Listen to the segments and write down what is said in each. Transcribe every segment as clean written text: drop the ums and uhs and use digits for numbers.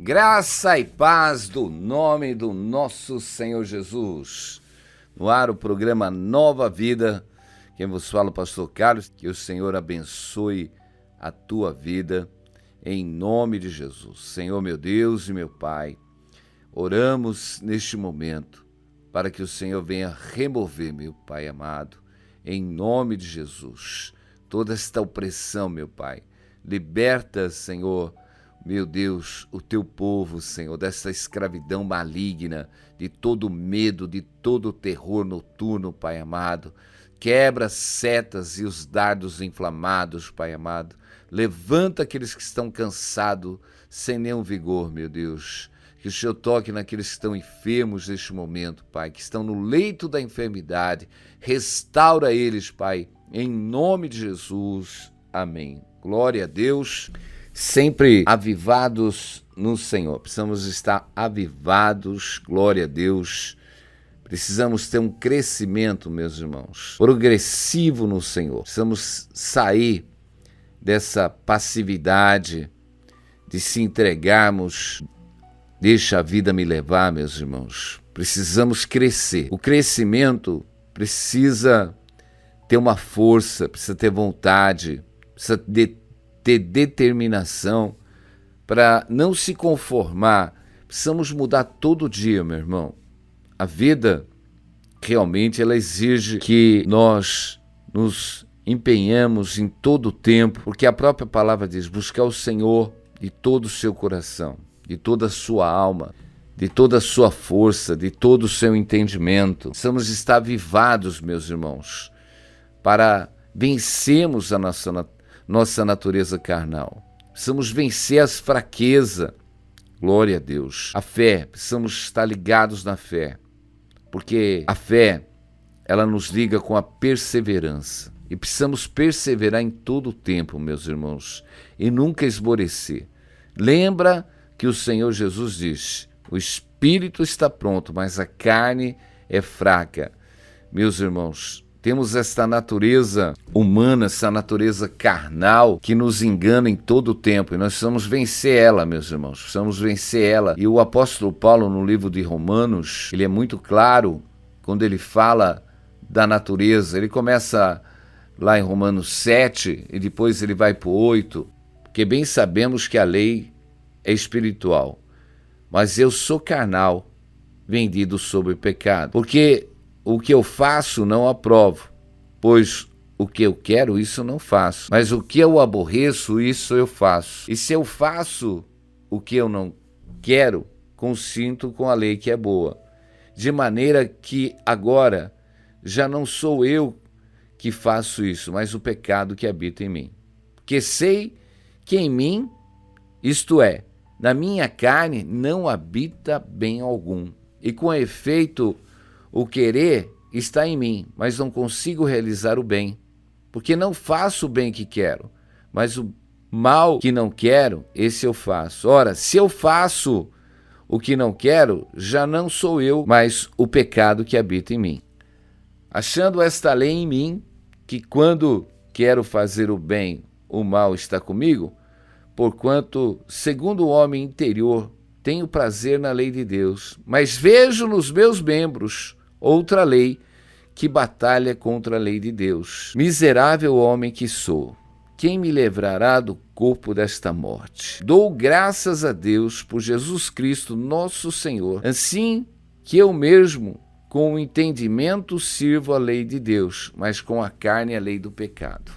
Graça e paz do nome do nosso Senhor Jesus. No ar o programa Nova Vida. Quem vos fala, o pastor Carlos. Que o Senhor abençoe a tua vida em nome de Jesus. Senhor, meu Deus e meu Pai, oramos neste momento para que o Senhor venha remover, meu Pai amado, em nome de Jesus, toda esta opressão, meu Pai. Liberta, Senhor, meu Deus, o teu povo, Senhor, dessa escravidão maligna, de todo medo, de todo terror noturno, Pai amado. Quebra as setas e os dardos inflamados, Pai amado. Levanta aqueles que estão cansados, sem nenhum vigor, meu Deus. Que o Senhor toque naqueles que estão enfermos neste momento, Pai, que estão no leito da enfermidade. Restaura eles, Pai, em nome de Jesus. Amém. Glória a Deus. Sempre avivados no Senhor. Precisamos estar avivados, glória a Deus. Precisamos ter um crescimento, meus irmãos, progressivo no Senhor. Precisamos sair dessa passividade, de se entregarmos. Deixa a vida me levar, meus irmãos. Precisamos crescer. O crescimento precisa ter uma força, precisa ter vontade, precisa ter determinação para não se conformar. Precisamos mudar todo dia, meu irmão. A vida realmente ela exige que nós nos empenhamos em todo o tempo, porque a própria palavra diz: buscar o Senhor de todo o seu coração, de toda a sua alma, de toda a sua força, de todo o seu entendimento. Precisamos estar avivados, meus irmãos, para vencermos a nossa natureza carnal. Precisamos vencer as fraquezas. Glória a Deus. A fé, precisamos estar ligados na fé, porque a fé, ela nos liga com a perseverança. E precisamos perseverar em todo o tempo, meus irmãos, e nunca esmorecer. Lembra que o Senhor Jesus diz: o espírito está pronto, mas a carne é fraca. Meus irmãos, temos esta natureza humana, essa natureza carnal que nos engana em todo o tempo. E nós precisamos vencer ela, meus irmãos. Precisamos vencer ela. E o apóstolo Paulo, no livro de Romanos, ele é muito claro quando ele fala da natureza. Ele começa lá em Romanos 7 e depois ele vai para o 8. Porque bem sabemos que a lei é espiritual, mas eu sou carnal, vendido sob o pecado. Porque o que eu faço não aprovo, pois o que eu quero, isso não faço. Mas o que eu aborreço, isso eu faço. E se eu faço o que eu não quero, consinto com a lei que é boa. De maneira que agora já não sou eu que faço isso, mas o pecado que habita em mim. Porque sei que em mim, isto é, na minha carne, não habita bem algum. E com efeito, o querer está em mim, mas não consigo realizar o bem, porque não faço o bem que quero, mas o mal que não quero, esse eu faço. Ora, se eu faço o que não quero, já não sou eu, mas o pecado que habita em mim. Achando esta lei em mim, que quando quero fazer o bem, o mal está comigo, porquanto, segundo o homem interior, tenho prazer na lei de Deus, mas vejo nos meus membros outra lei que batalha contra a lei de Deus. Miserável homem que sou, quem me livrará do corpo desta morte? Dou graças a Deus por Jesus Cristo, nosso Senhor, assim que eu mesmo, com o entendimento, sirvo a lei de Deus, mas com a carne a lei do pecado.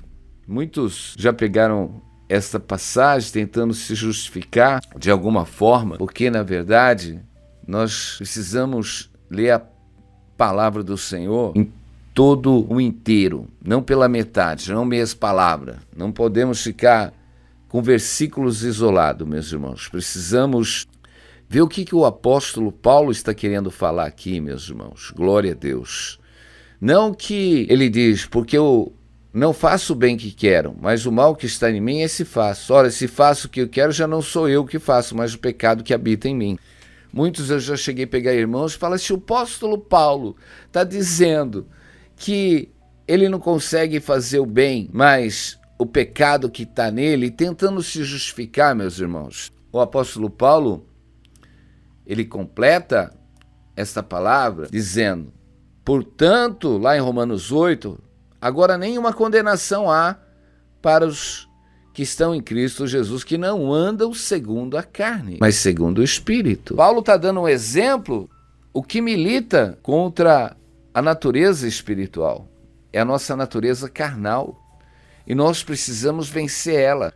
Muitos já pegaram esta passagem tentando se justificar de alguma forma, porque na verdade nós precisamos ler a palavra do Senhor em todo o inteiro, não pela metade, não meias palavras. Não podemos ficar com versículos isolados, meus irmãos. Precisamos ver o que o apóstolo Paulo está querendo falar aqui, meus irmãos. Glória a Deus. Não que ele diz, porque eu não faço o bem que quero, mas o mal que está em mim, esse faço. Ora, se faço o que eu quero, já não sou eu que faço, mas o pecado que habita em mim. Muitos eu já cheguei a pegar irmãos e falar: se o apóstolo Paulo está dizendo que ele não consegue fazer o bem, mas o pecado que está nele, tentando se justificar, meus irmãos. O apóstolo Paulo, ele completa esta palavra dizendo: portanto, lá em Romanos 8, agora nenhuma condenação há para os que estão em Cristo Jesus, que não andam segundo a carne, mas segundo o Espírito. Paulo está dando um exemplo, o que milita contra a natureza espiritual. É a nossa natureza carnal. E nós precisamos vencer ela.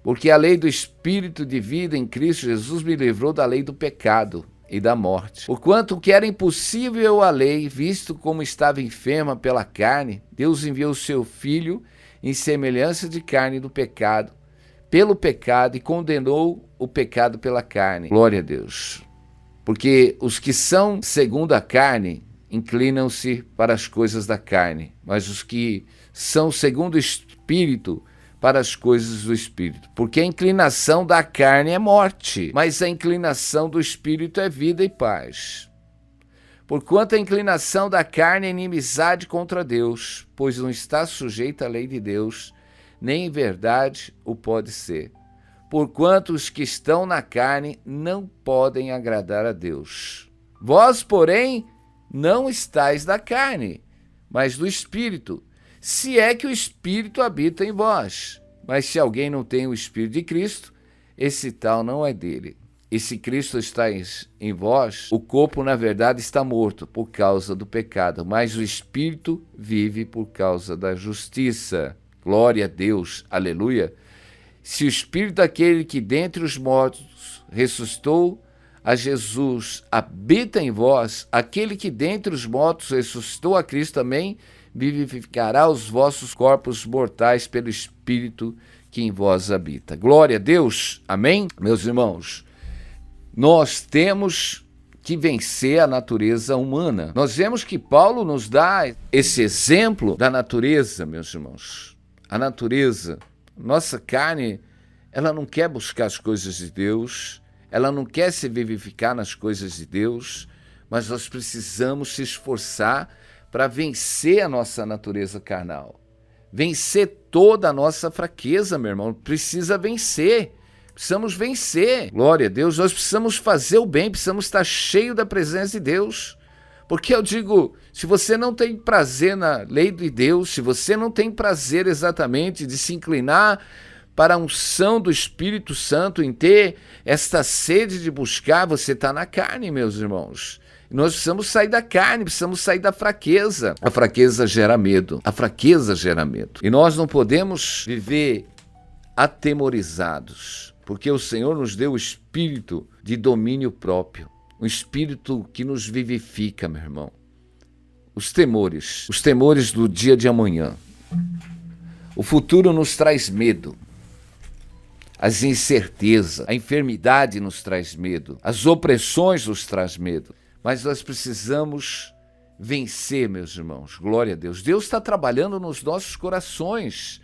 Porque a lei do Espírito de vida em Cristo Jesus me livrou da lei do pecado e da morte. Porquanto o que era impossível à lei, visto como estava enferma pela carne, Deus enviou o seu Filho em semelhança de carne do pecado, pelo pecado, e condenou o pecado pela carne. Glória a Deus. Porque os que são segundo a carne inclinam-se para as coisas da carne, mas os que são segundo o Espírito para as coisas do Espírito. Porque a inclinação da carne é morte, mas a inclinação do Espírito é vida e paz. Porquanto a inclinação da carne é inimizade contra Deus, pois não está sujeita à lei de Deus, nem em verdade o pode ser. Porquanto os que estão na carne não podem agradar a Deus. Vós, porém, não estáis da carne, mas do Espírito, se é que o Espírito habita em vós. Mas se alguém não tem o Espírito de Cristo, esse tal não é dele. E se Cristo está em vós, o corpo, na verdade, está morto por causa do pecado, mas o Espírito vive por causa da justiça. Glória a Deus, aleluia. Se o Espírito daquele que dentre os mortos ressuscitou a Jesus habita em vós, aquele que dentre os mortos ressuscitou a Cristo também vivificará os vossos corpos mortais pelo Espírito que em vós habita. Glória a Deus, amém? Meus irmãos, nós temos que vencer a natureza humana. Nós vemos que Paulo nos dá esse exemplo da natureza, meus irmãos. A natureza, nossa carne, ela não quer buscar as coisas de Deus, ela não quer se vivificar nas coisas de Deus, mas nós precisamos se esforçar para vencer a nossa natureza carnal. Vencer toda a nossa fraqueza, meu irmão. Precisa vencer. Precisamos vencer. Glória a Deus. Nós precisamos fazer o bem, precisamos estar cheio da presença de Deus. Porque eu digo, se você não tem prazer na lei de Deus, se você não tem prazer exatamente de se inclinar para a unção do Espírito Santo, em ter esta sede de buscar, você está na carne, meus irmãos. Nós precisamos sair da carne, precisamos sair da fraqueza. A fraqueza gera medo. A fraqueza gera medo. E nós não podemos viver atemorizados, porque o Senhor nos deu o espírito de domínio próprio, um espírito que nos vivifica, meu irmão. Os temores do dia de amanhã. O futuro nos traz medo. As incertezas, a enfermidade nos traz medo, as opressões nos traz medo. Mas nós precisamos vencer, meus irmãos. Glória a Deus. Deus está trabalhando nos nossos corações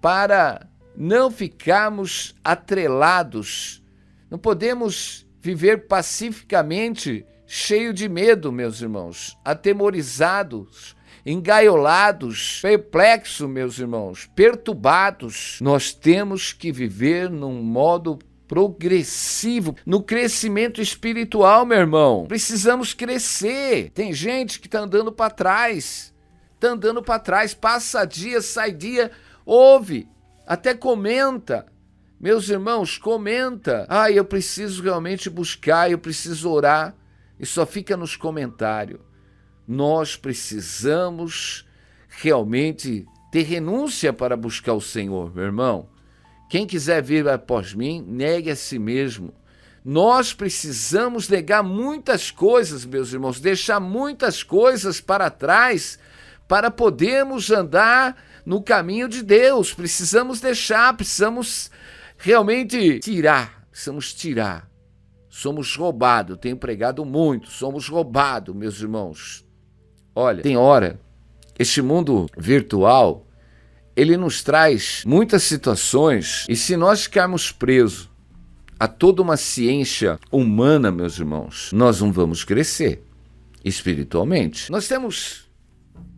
para não ficarmos atrelados. Não podemos viver pacificamente, cheio de medo, meus irmãos, atemorizados, engaiolados, perplexos, meus irmãos, perturbados. Nós temos que viver num modo progressivo, no crescimento espiritual, meu irmão. Precisamos crescer. Tem gente que está andando para trás, passa dia, sai dia, ouve, até comenta. Meus irmãos, comenta. Eu preciso realmente buscar, eu preciso orar. E só fica nos comentários. Nós precisamos realmente ter renúncia para buscar o Senhor, meu irmão. Quem quiser vir após mim, negue a si mesmo. Nós precisamos negar muitas coisas, meus irmãos, deixar muitas coisas para trás para podermos andar no caminho de Deus. Precisamos realmente tirar. Somos roubados, tenho pregado muito, somos roubados, meus irmãos. Olha, tem hora, este mundo virtual, ele nos traz muitas situações, e se nós ficarmos presos a toda uma ciência humana, meus irmãos, nós não vamos crescer espiritualmente. Nós temos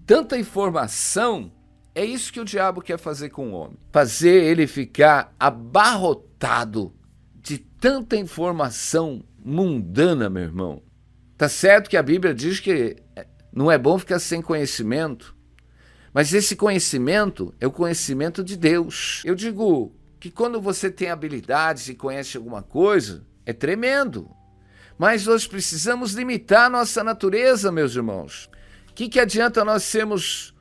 tanta informação, é isso que o diabo quer fazer com o homem. Fazer ele ficar abarrotado de tanta informação mundana, meu irmão. Tá certo que a Bíblia diz que não é bom ficar sem conhecimento, mas esse conhecimento é o conhecimento de Deus. Eu digo que quando você tem habilidades e conhece alguma coisa, é tremendo. Mas nós precisamos limitar a nossa natureza, meus irmãos. O que adianta nós sermos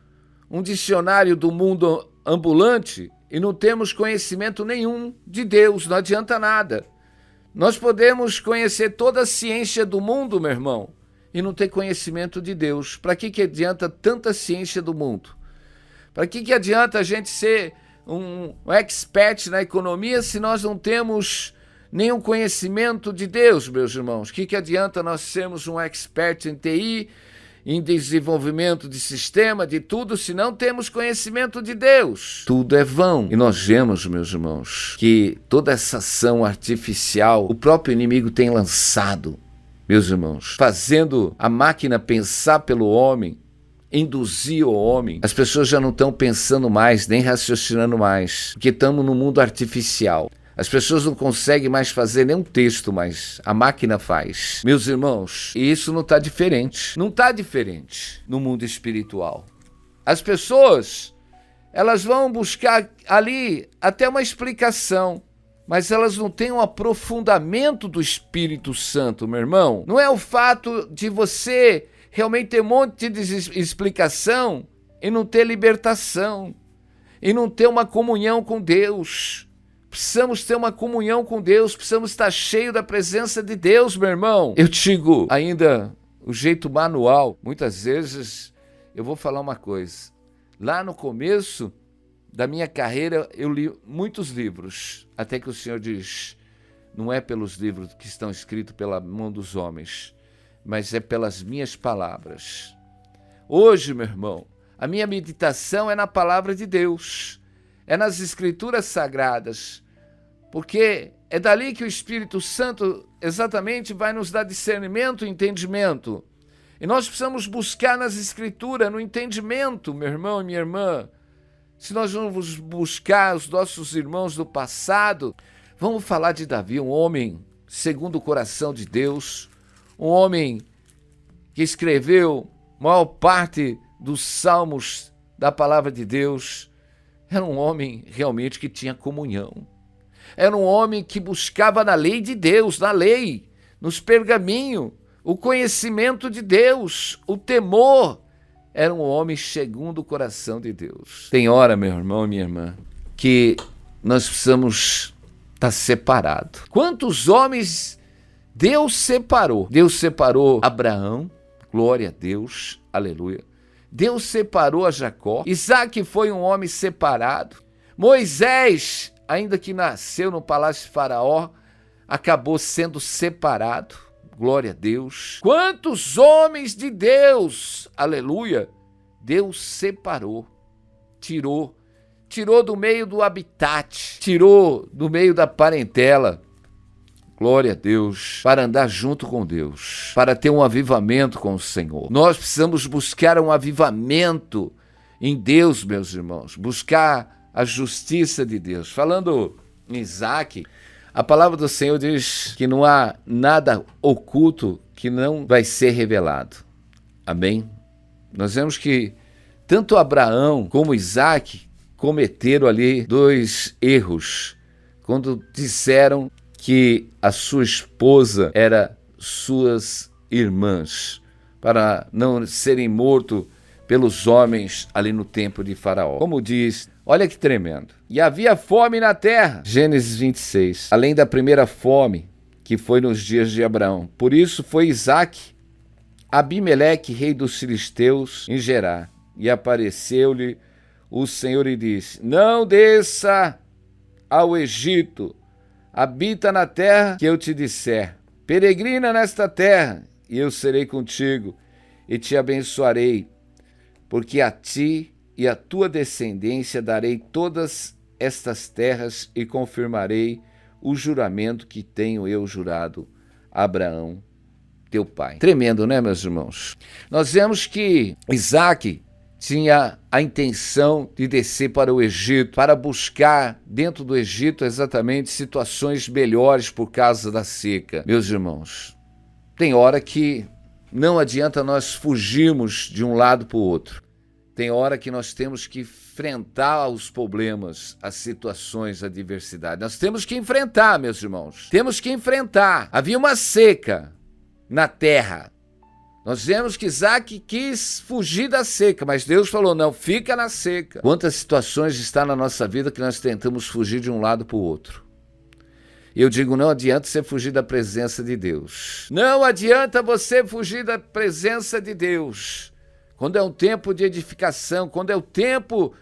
um dicionário do mundo ambulante e não temos conhecimento nenhum de Deus? Não adianta nada. Nós podemos conhecer toda a ciência do mundo, meu irmão, e não ter conhecimento de Deus. Para que adianta tanta ciência do mundo? Para que adianta a gente ser um expert na economia se nós não temos nenhum conhecimento de Deus, meus irmãos? O que adianta nós sermos um expert em TI, em desenvolvimento de sistema, de tudo, se não temos conhecimento de Deus? Tudo é vão. E nós vemos, meus irmãos, que toda essa ação artificial o próprio inimigo tem lançado, meus irmãos, fazendo a máquina pensar pelo homem, induzir o homem. As pessoas já não estão pensando mais, nem raciocinando mais, porque estamos no mundo artificial. As pessoas não conseguem mais fazer nenhum texto, mas a máquina faz. Meus irmãos, e isso não está diferente. Não está diferente no mundo espiritual. As pessoas, elas vão buscar ali até uma explicação, mas elas não têm um aprofundamento do Espírito Santo, meu irmão. Não é o fato de você realmente ter um monte de explicação e não ter libertação, e não ter uma comunhão com Deus. Precisamos ter uma comunhão com Deus, precisamos estar cheios da presença de Deus, meu irmão. Eu digo ainda o jeito manual. Muitas vezes eu vou falar uma coisa. Lá no começo da minha carreira eu li muitos livros, até que o Senhor diz, não é pelos livros que estão escritos pela mão dos homens, mas é pelas minhas palavras. Hoje, meu irmão, a minha meditação é na palavra de Deus, é nas Escrituras Sagradas, porque é dali que o Espírito Santo exatamente vai nos dar discernimento e entendimento. E nós precisamos buscar nas Escrituras, no entendimento, meu irmão e minha irmã. Se nós vamos buscar os nossos irmãos do passado, vamos falar de Davi, um homem segundo o coração de Deus, um homem que escreveu a maior parte dos salmos da palavra de Deus. Era um homem realmente que tinha comunhão. Era um homem que buscava na lei de Deus, na lei, nos pergaminhos, o conhecimento de Deus, o temor. Era um homem segundo o coração de Deus. Tem hora, meu irmão e minha irmã, que nós precisamos estar separados. Quantos homens Deus separou? Deus separou Abraão, glória a Deus, aleluia. Deus separou a Jacó. Isaac foi um homem separado. Moisés, ainda que nasceu no palácio de Faraó, acabou sendo separado. Glória a Deus. Quantos homens de Deus, aleluia, Deus separou, tirou do meio do habitat, tirou do meio da parentela. Glória a Deus, para andar junto com Deus, para ter um avivamento com o Senhor. Nós precisamos buscar um avivamento em Deus, meus irmãos, buscar a justiça de Deus. Falando em Isaac, a palavra do Senhor diz que não há nada oculto que não vai ser revelado. Amém? Nós vemos que tanto Abraão como Isaac cometeram ali dois erros, quando disseram que a sua esposa era suas irmãs, para não serem mortos pelos homens ali no templo de Faraó. Como diz, olha que tremendo. E havia fome na terra, Gênesis 26, além da primeira fome que foi nos dias de Abraão. Por isso foi Isaque, Abimeleque, rei dos filisteus, em Gerar, e apareceu-lhe o Senhor e disse: não desça ao Egito, habita na terra que eu te disser, peregrina nesta terra, e eu serei contigo, e te abençoarei, porque a ti e a tua descendência darei todas estas terras, e confirmarei o juramento que tenho eu jurado a Abraão, teu pai. Tremendo, né, meus irmãos? Nós vemos que Isaac tinha a intenção de descer para o Egito, para buscar dentro do Egito exatamente situações melhores por causa da seca. Meus irmãos, tem hora que não adianta nós fugirmos de um lado para o outro. Tem hora que nós temos que enfrentar os problemas, as situações, a adversidade. Nós temos que enfrentar, meus irmãos. Temos que enfrentar. Havia uma seca na terra. Nós vemos que Isaac quis fugir da seca, mas Deus falou, não, fica na seca. Quantas situações estão na nossa vida que nós tentamos fugir de um lado para o outro? Eu digo, não adianta você fugir da presença de Deus. Não adianta você fugir da presença de Deus. Quando é um tempo de edificação, quando é o tempo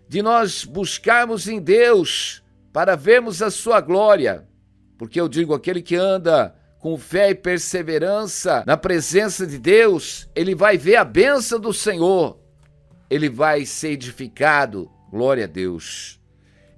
de nós buscarmos em Deus para vermos a sua glória. Porque eu digo, aquele que anda com fé e perseverança na presença de Deus, ele vai ver a bênção do Senhor. Ele vai ser edificado. Glória a Deus.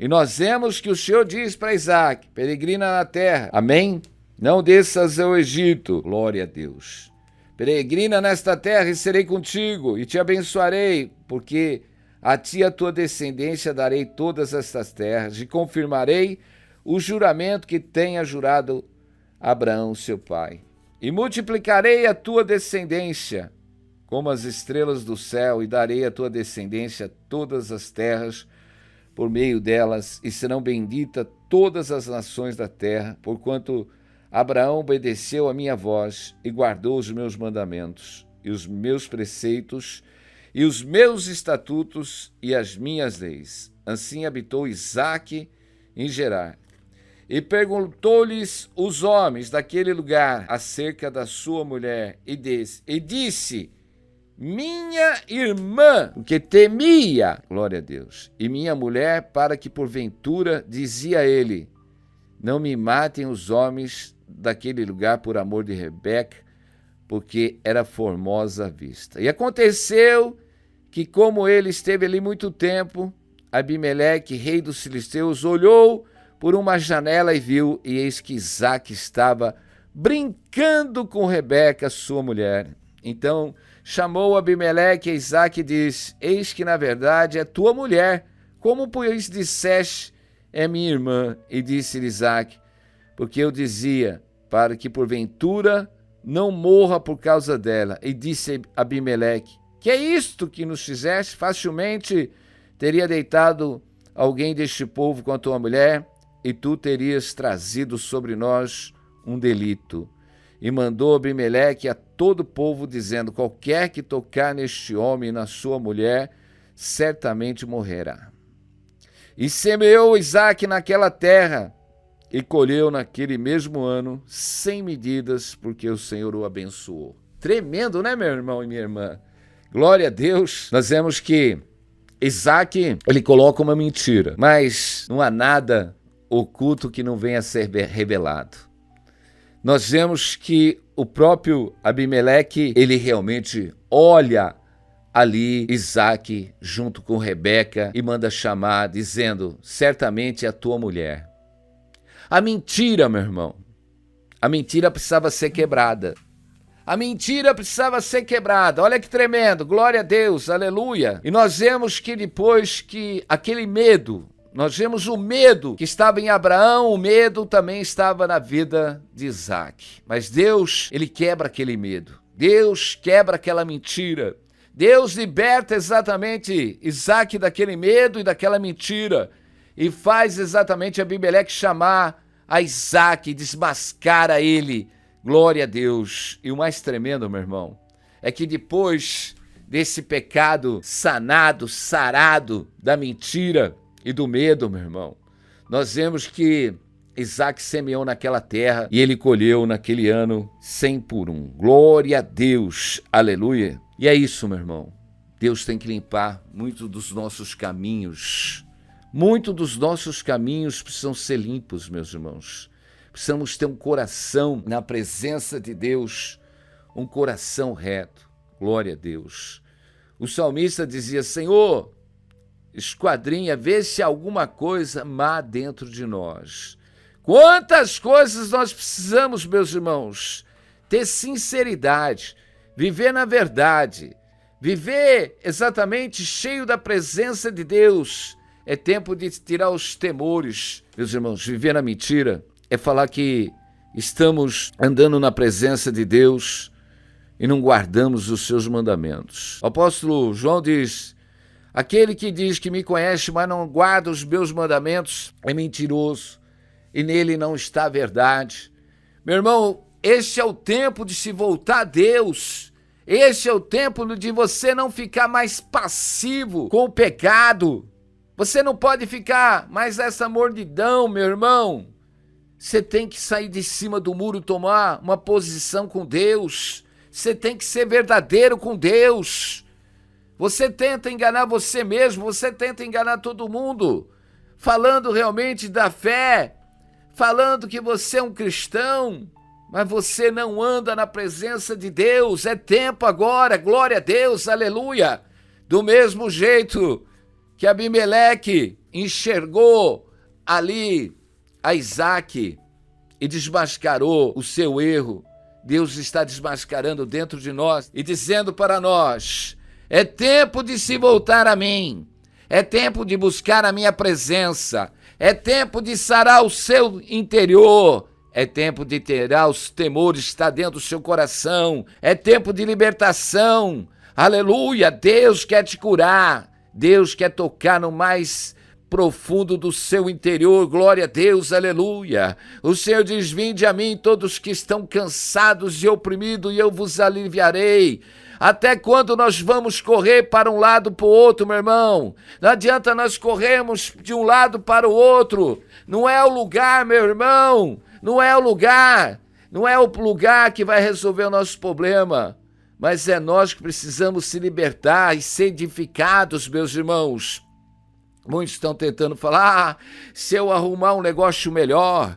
E nós vemos que o Senhor diz para Isaac, peregrina na terra, amém? Não desças ao Egito, glória a Deus. Peregrina nesta terra e serei contigo, e te abençoarei, porque a ti e a tua descendência darei todas estas terras, e confirmarei o juramento que tenha jurado Abraão, seu pai. E multiplicarei a tua descendência como as estrelas do céu, e darei à tua descendência todas as terras, por meio delas, e serão benditas todas as nações da terra, porquanto Abraão obedeceu a minha voz e guardou os meus mandamentos, e os meus preceitos, e os meus estatutos, e as minhas leis. Assim habitou Isaque em Gerar. E perguntou-lhes os homens daquele lugar acerca da sua mulher, e disse, minha irmã, porque temia, glória a Deus, e minha mulher, para que porventura, dizia ele, não me matem os homens daquele lugar por amor de Rebeca, porque era formosa à vista. E aconteceu que, como ele esteve ali muito tempo, Abimeleque, rei dos filisteus, olhou por uma janela e viu, e eis que Isaque estava brincando com Rebeca, sua mulher. Então chamou Abimeleque a Isaque e disse, eis que na verdade é tua mulher, como pois disseste, é minha irmã. E disse-lhe Isaque, porque eu dizia, para que porventura não morra por causa dela. E disse Abimeleque, que é isto que nos fizeste? Facilmente teria deitado alguém deste povo com a tua mulher, e tu terias trazido sobre nós um delito. E mandou Abimeleque a todo o povo, dizendo, qualquer que tocar neste homem e na sua mulher, certamente morrerá. E semeou Isaque naquela terra, e colheu naquele mesmo ano 100 medidas, porque o Senhor o abençoou. Tremendo, né, meu irmão e minha irmã? Glória a Deus. Nós vemos que Isaque, ele coloca uma mentira, mas não há nada oculto que não venha a ser revelado. Nós vemos que o próprio Abimeleque, ele realmente olha ali Isaque junto com Rebeca e manda chamar, dizendo, certamente é a tua mulher. A mentira, meu irmão, a mentira precisava ser quebrada. A mentira precisava ser quebrada. Olha que tremendo, glória a Deus, aleluia. E nós vemos que depois que aquele medo, nós vemos o medo que estava em Abraão, o medo também estava na vida de Isaque. Mas Deus, ele quebra aquele medo. Deus quebra aquela mentira. Deus liberta exatamente Isaque daquele medo e daquela mentira. E faz exatamente Abimeleque chamar a Isaque, desmascara ele. Glória a Deus. E o mais tremendo, meu irmão, é que depois desse pecado sanado, sarado da mentira e do medo, meu irmão, nós vemos que Isaque semeou naquela terra e ele colheu naquele ano 100 por 1. Glória a Deus, aleluia. E é isso, meu irmão. Deus tem que limpar muito dos nossos caminhos. Muito dos nossos caminhos precisam ser limpos, meus irmãos. Precisamos ter um coração na presença de Deus, um coração reto. Glória a Deus. O salmista dizia, Senhor, esquadrinha, vê se há alguma coisa má dentro de nós. Quantas coisas nós precisamos, meus irmãos, ter sinceridade, viver na verdade, Viver exatamente cheio da presença de Deus é tempo de tirar os temores. Meus irmãos, viver na mentira é falar que estamos andando na presença de Deus e não guardamos os seus mandamentos. O apóstolo João diz: aquele que diz que me conhece, mas não guarda os meus mandamentos, é mentiroso e nele não está a verdade. Meu irmão, este é o tempo de se voltar a Deus. Este é o tempo de você não ficar mais passivo com o pecado. Você não pode ficar mais essa mordidão, meu irmão. Você tem que sair de cima do muro, tomar uma posição com Deus. Você tem que ser verdadeiro com Deus. Você tenta enganar você mesmo, você tenta enganar todo mundo, falando realmente da fé, falando que você é um cristão, mas você não anda na presença de Deus. É tempo agora, glória a Deus, aleluia. Do mesmo jeito que Abimeleque enxergou ali a Isaac e desmascarou o seu erro, Deus está desmascarando dentro de nós e dizendo para nós: é tempo de se voltar a mim, é tempo de buscar a minha presença, é tempo de sarar o seu interior, é tempo de tirar os temores que está dentro do seu coração, é tempo de libertação, aleluia. Deus quer te curar, Deus quer tocar no mais profundo do seu interior, glória a Deus, aleluia. O Senhor diz: vinde a mim todos que estão cansados e oprimidos e eu vos aliviarei. Até quando nós vamos correr para um lado para o outro, meu irmão? Não adianta nós corrermos de um lado para o outro. Não é o lugar, meu irmão. Não é o lugar. Não é o lugar que vai resolver o nosso problema. Mas é nós que precisamos se libertar e ser edificados, meus irmãos. Muitos estão tentando falar: se eu arrumar um negócio melhor,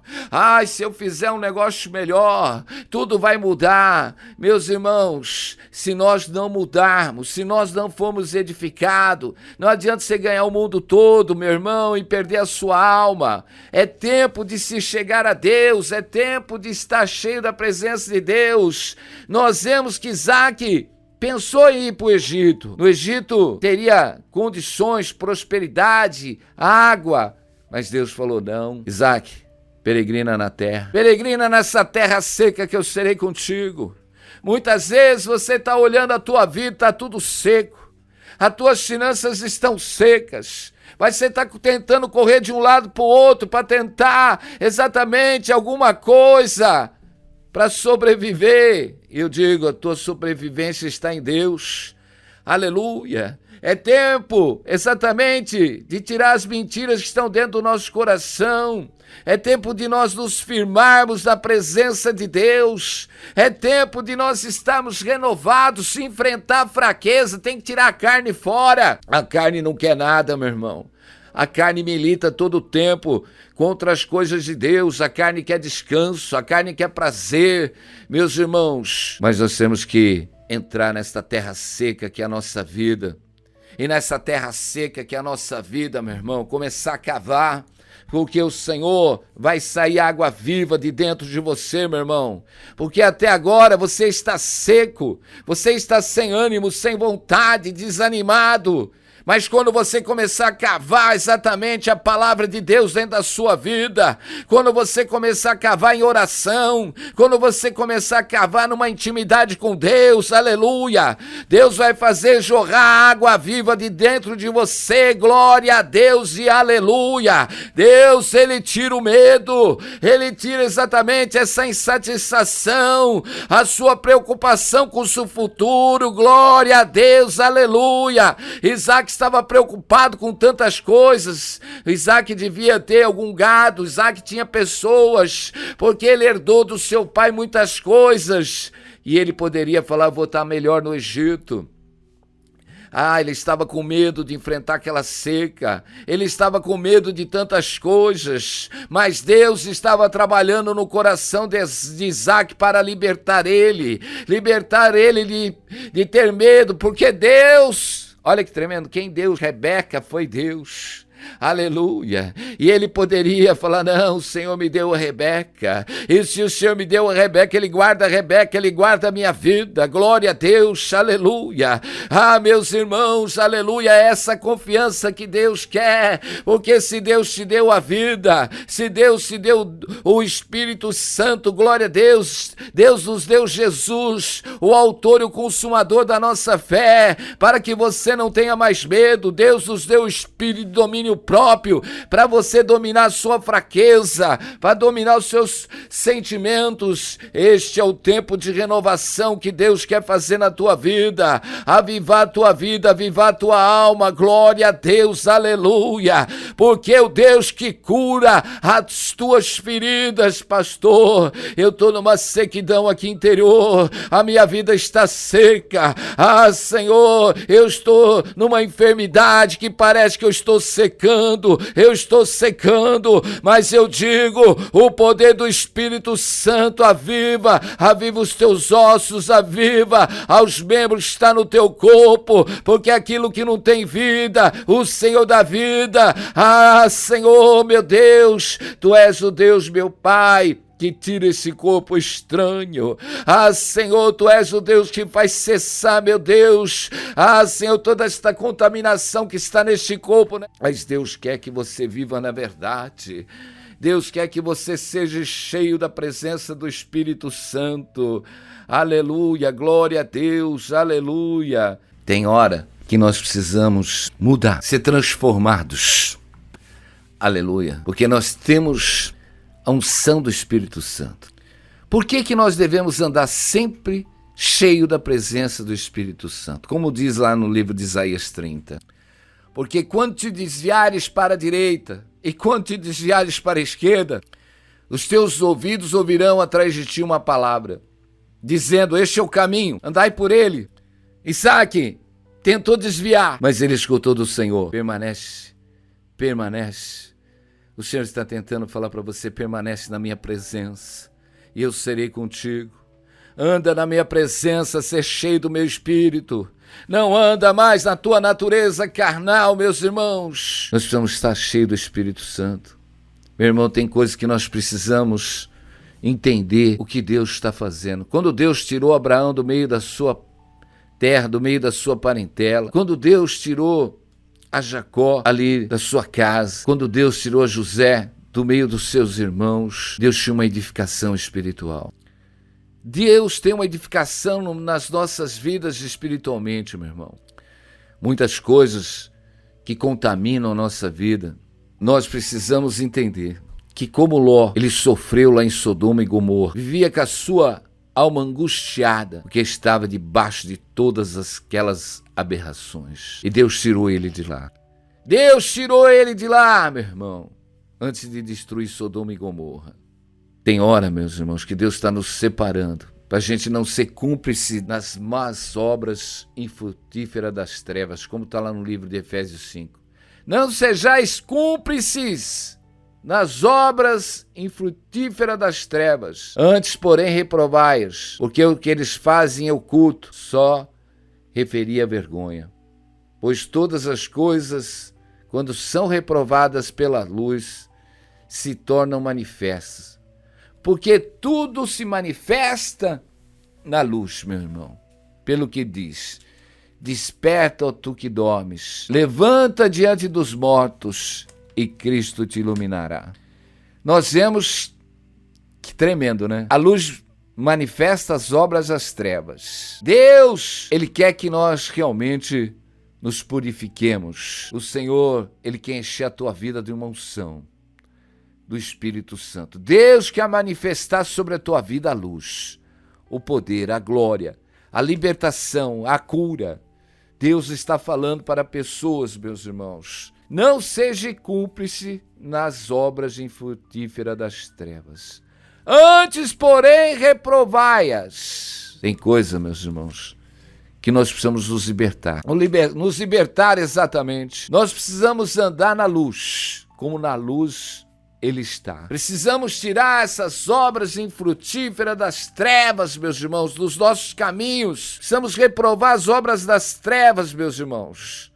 se eu fizer um negócio melhor, tudo vai mudar. Meus irmãos, se nós não mudarmos, se nós não formos edificados, não adianta você ganhar o mundo todo, meu irmão, e perder a sua alma. É tempo de se chegar a Deus, é tempo de estar cheio da presença de Deus. Nós vemos que Isaac pensou em ir para o Egito. No Egito teria condições, prosperidade, água. Mas Deus falou: não, Isaac, peregrina na terra. Peregrina nessa terra seca que eu serei contigo. Muitas vezes você está olhando a tua vida, está tudo seco. As tuas finanças estão secas. Mas você está tentando correr de um lado para o outro para tentar exatamente alguma coisa para sobreviver. Eu digo: a tua sobrevivência está em Deus, aleluia. É tempo exatamente de tirar as mentiras que estão dentro do nosso coração. É tempo de nós nos firmarmos na presença de Deus. É tempo de nós estarmos renovados, se enfrentar a fraqueza. Tem que tirar a carne fora. A carne não quer nada, meu irmão. A carne milita todo o tempo contra as coisas de Deus. A carne quer descanso, a carne quer prazer, meus irmãos. Mas nós temos que entrar nesta terra seca que é a nossa vida. E nessa terra seca que é a nossa vida, meu irmão, começar a cavar, porque o Senhor vai sair água viva de dentro de você, meu irmão. Porque até agora você está seco, você está sem ânimo, sem vontade, desanimado. Mas quando você começar a cavar exatamente a palavra de Deus dentro da sua vida, quando você começar a cavar em oração, quando você começar a cavar numa intimidade com Deus, aleluia, Deus vai fazer jorrar água viva de dentro de você, glória a Deus e aleluia. Deus, Ele tira o medo, Ele tira exatamente essa insatisfação, a sua preocupação com o seu futuro, glória a Deus, aleluia. Isaac estava preocupado com tantas coisas. Isaac devia ter algum gado, Isaac tinha pessoas, porque ele herdou do seu pai muitas coisas, e ele poderia falar: vou estar melhor no Egito. Ele estava com medo de enfrentar aquela seca, ele estava com medo de tantas coisas, mas Deus estava trabalhando no coração de Isaac para libertar ele de ter medo, porque Deus... Olha que tremendo, quem deu Rebeca foi Deus. Aleluia. E ele poderia falar, não, o Senhor me deu a Rebeca. E se o Senhor me deu a Rebeca, ele guarda a Rebeca, ele guarda a minha vida. Glória a Deus, aleluia. Ah, meus irmãos, aleluia, é essa confiança que Deus quer. Porque se Deus te deu a vida, se Deus te deu o Espírito Santo, glória a Deus, Deus nos deu Jesus, o autor e o consumador da nossa fé, para que você não tenha mais medo. Deus nos deu o Espírito de domínio próprio, para você dominar a sua fraqueza, para dominar os seus sentimentos. Este é o tempo de renovação que Deus quer fazer na tua vida, avivar a tua vida, avivar a tua alma. Glória a Deus, aleluia, porque o Deus que cura as tuas feridas, pastor, eu estou numa sequidão aqui interior, a minha vida está seca, Senhor, eu estou numa enfermidade que parece que eu estou secando, mas eu digo, o poder do Espírito Santo aviva os teus ossos, aviva aos membros que está no teu corpo, porque aquilo que não tem vida, o Senhor dá vida. Senhor, meu Deus, tu és o Deus, meu Pai, que tira esse corpo estranho. Senhor, tu és o Deus que faz cessar, meu Deus, Senhor, toda esta contaminação que está neste corpo, né? Mas Deus quer que você viva na verdade. Deus quer que você seja cheio da presença do Espírito Santo. Aleluia, glória a Deus, aleluia. Tem hora que nós precisamos mudar, ser transformados. Aleluia, porque nós temos a unção do Espírito Santo. Por que nós devemos andar sempre cheio da presença do Espírito Santo? Como diz lá no livro de Isaías 30. Porque quando te desviares para a direita e quando te desviares para a esquerda, os teus ouvidos ouvirão atrás de ti uma palavra, dizendo, este é o caminho, andai por ele. Isaac tentou desviar, mas ele escutou do Senhor. Permanece. O Senhor está tentando falar para você, permanece na minha presença e eu serei contigo. Anda na minha presença, ser cheio do meu Espírito. Não anda mais na tua natureza carnal, meus irmãos. Nós precisamos estar cheios do Espírito Santo. Meu irmão, tem coisas que nós precisamos entender o que Deus está fazendo. Quando Deus tirou Abraão do meio da sua terra, do meio da sua parentela, quando Deus tirou a Jacó ali da sua casa, quando Deus tirou a José do meio dos seus irmãos, Deus tinha uma edificação espiritual. Deus tem uma edificação nas nossas vidas espiritualmente, meu irmão. Muitas coisas que contaminam a nossa vida, nós precisamos entender que como Ló, ele sofreu lá em Sodoma e Gomorra, vivia com a sua alma angustiada, porque estava debaixo de todas aquelas aberrações. E Deus tirou ele de lá. Deus tirou ele de lá, meu irmão, antes de destruir Sodoma e Gomorra. Tem hora, meus irmãos, que Deus está nos separando, para a gente não ser cúmplice nas más obras infrutíferas das trevas, como está lá no livro de Efésios 5. Não sejais cúmplices nas obras infrutíferas das trevas. Antes, porém, reprovai-os, porque o que eles fazem em oculto só referia vergonha. Pois todas as coisas, quando são reprovadas pela luz, se tornam manifestas. Porque tudo se manifesta na luz, meu irmão. Pelo que diz, desperta, ó tu que dormes, levanta diante dos mortos, e Cristo te iluminará. Nós vemos, que tremendo, né? A luz manifesta as obras das trevas. Deus, ele quer que nós realmente nos purifiquemos. O Senhor, ele quer encher a tua vida de uma unção do Espírito Santo. Deus quer manifestar sobre a tua vida a luz, o poder, a glória, a libertação, a cura. Deus está falando para pessoas, meus irmãos. Não seja cúmplice nas obras infrutíferas das trevas. Antes, porém, reprovai-as. Tem coisa, meus irmãos, que nós precisamos nos libertar. Nos libertar exatamente. Nós precisamos andar na luz, como na luz ele está. Precisamos tirar essas obras infrutíferas das trevas, meus irmãos, dos nossos caminhos. Precisamos reprovar as obras das trevas, meus irmãos.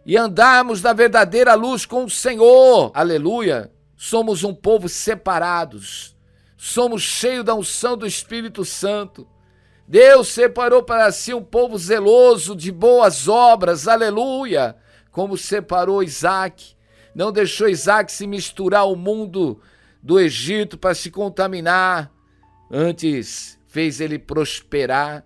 e andarmos na verdadeira luz com o Senhor. Aleluia! Somos um povo separados, somos cheios da unção do Espírito Santo. Deus separou para si um povo zeloso de boas obras, aleluia, como separou Isaac. Não deixou Isaac se misturar ao mundo do Egito para se contaminar, antes fez ele prosperar.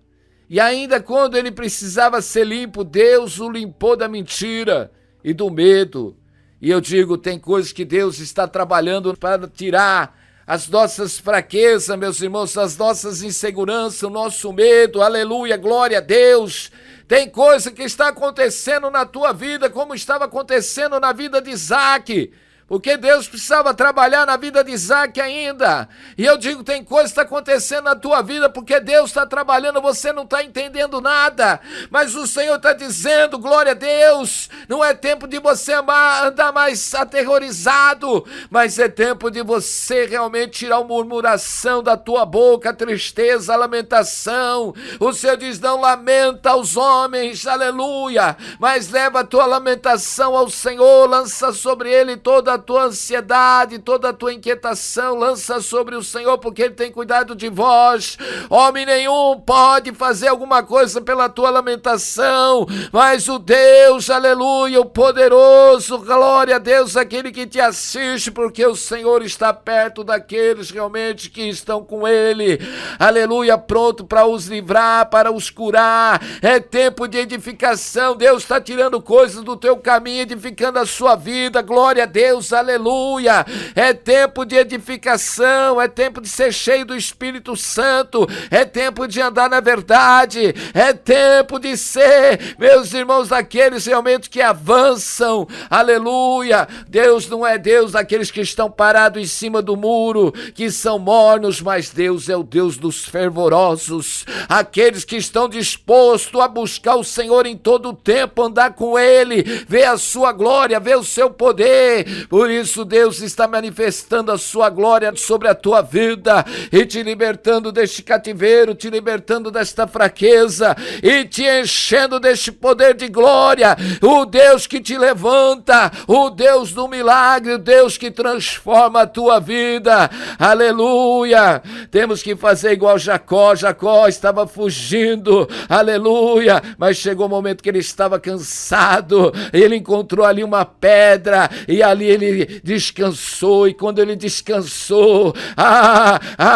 E ainda quando ele precisava ser limpo, Deus o limpou da mentira e do medo. E eu digo, tem coisas que Deus está trabalhando para tirar as nossas fraquezas, meus irmãos, as nossas inseguranças, o nosso medo, aleluia, glória a Deus. Tem coisa que está acontecendo na tua vida, como estava acontecendo na vida de Isaac, porque Deus precisava trabalhar na vida de Isaac ainda. E eu digo, tem coisa que está acontecendo na tua vida, porque Deus está trabalhando, você não está entendendo nada. Mas o Senhor está dizendo, glória a Deus, não é tempo de você andar mais aterrorizado, mas é tempo de você realmente tirar a murmuração da tua boca, a tristeza, a lamentação. O Senhor diz, não lamenta aos homens, aleluia, mas leva a tua lamentação ao Senhor, lança sobre Ele toda a tua ansiedade, toda a tua inquietação, lança sobre o Senhor, porque Ele tem cuidado de vós. Homem nenhum pode fazer alguma coisa pela tua lamentação, mas o Deus, aleluia, o poderoso, glória a Deus, aquele que te assiste, porque o Senhor está perto daqueles realmente que estão com Ele, aleluia, pronto para os livrar, para os curar. É tempo de edificação. Deus está tirando coisas do teu caminho, edificando a sua vida, glória a Deus, aleluia. É tempo de edificação, é tempo de ser cheio do Espírito Santo, é tempo de andar na verdade, é tempo de ser, meus irmãos, daqueles realmente que avançam, aleluia. Deus não é Deus daqueles que estão parados em cima do muro, que são mornos, mas Deus é o Deus dos fervorosos, aqueles que estão dispostos a buscar o Senhor em todo o tempo, andar com Ele, ver a sua glória, ver o seu poder. Por isso Deus está manifestando a sua glória sobre a tua vida e te libertando deste cativeiro, te libertando desta fraqueza e te enchendo deste poder de glória. O Deus que te levanta, o Deus do milagre, o Deus que transforma a tua vida, aleluia. Temos que fazer igual Jacó. Jacó estava fugindo, aleluia, mas chegou o momento que ele estava cansado, ele encontrou ali uma pedra e ali ele descansou, e quando ele descansou,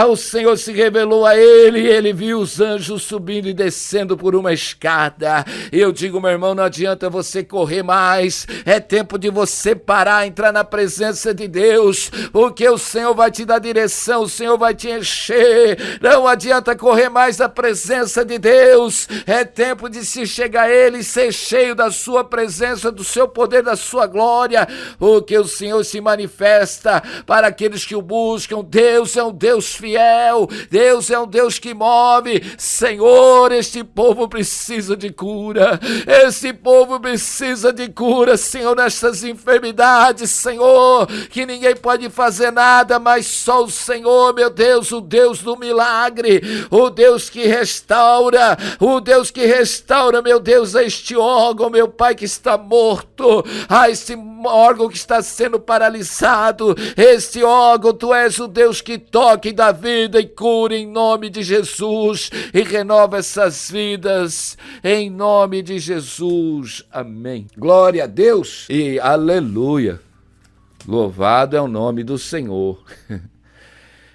o Senhor se revelou a ele, e ele viu os anjos subindo e descendo por uma escada. Eu digo, meu irmão, não adianta você correr mais, é tempo de você parar, entrar na presença de Deus, porque o Senhor vai te dar direção, o Senhor vai te encher. Não adianta correr mais da presença de Deus, é tempo de se chegar a Ele e ser cheio da sua presença, do seu poder, da sua glória, porque o Senhor se manifesta para aqueles que o buscam. Deus é um Deus fiel, Deus é um Deus que move. Senhor, este povo precisa de cura, esse povo precisa de cura, Senhor, nessas enfermidades, Senhor, que ninguém pode fazer nada, mas só o Senhor, meu Deus, o Deus do milagre, o Deus que restaura, meu Deus, este órgão, meu Pai, que está morto, este órgão que está sendo paralisado, este órgão, Tu és o Deus que toca e dá vida e cura em nome de Jesus, e renova essas vidas em nome de Jesus, amém. Glória a Deus e aleluia, louvado é o nome do Senhor.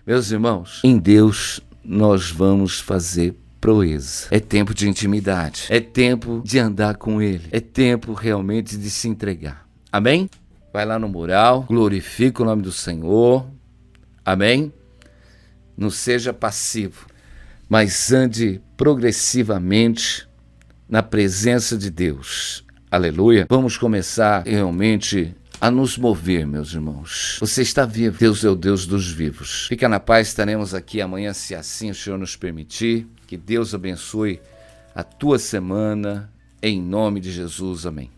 Meus irmãos, em Deus nós vamos fazer proeza. É tempo de intimidade, é tempo de andar com Ele, é tempo realmente de se entregar, amém? Vai lá no mural, glorifica o nome do Senhor, amém? Não seja passivo, mas ande progressivamente na presença de Deus, aleluia. Vamos começar realmente a nos mover, meus irmãos. Você está vivo, Deus é o Deus dos vivos. Fica na paz, estaremos aqui amanhã, se assim o Senhor nos permitir. Que Deus abençoe a tua semana, em nome de Jesus, amém.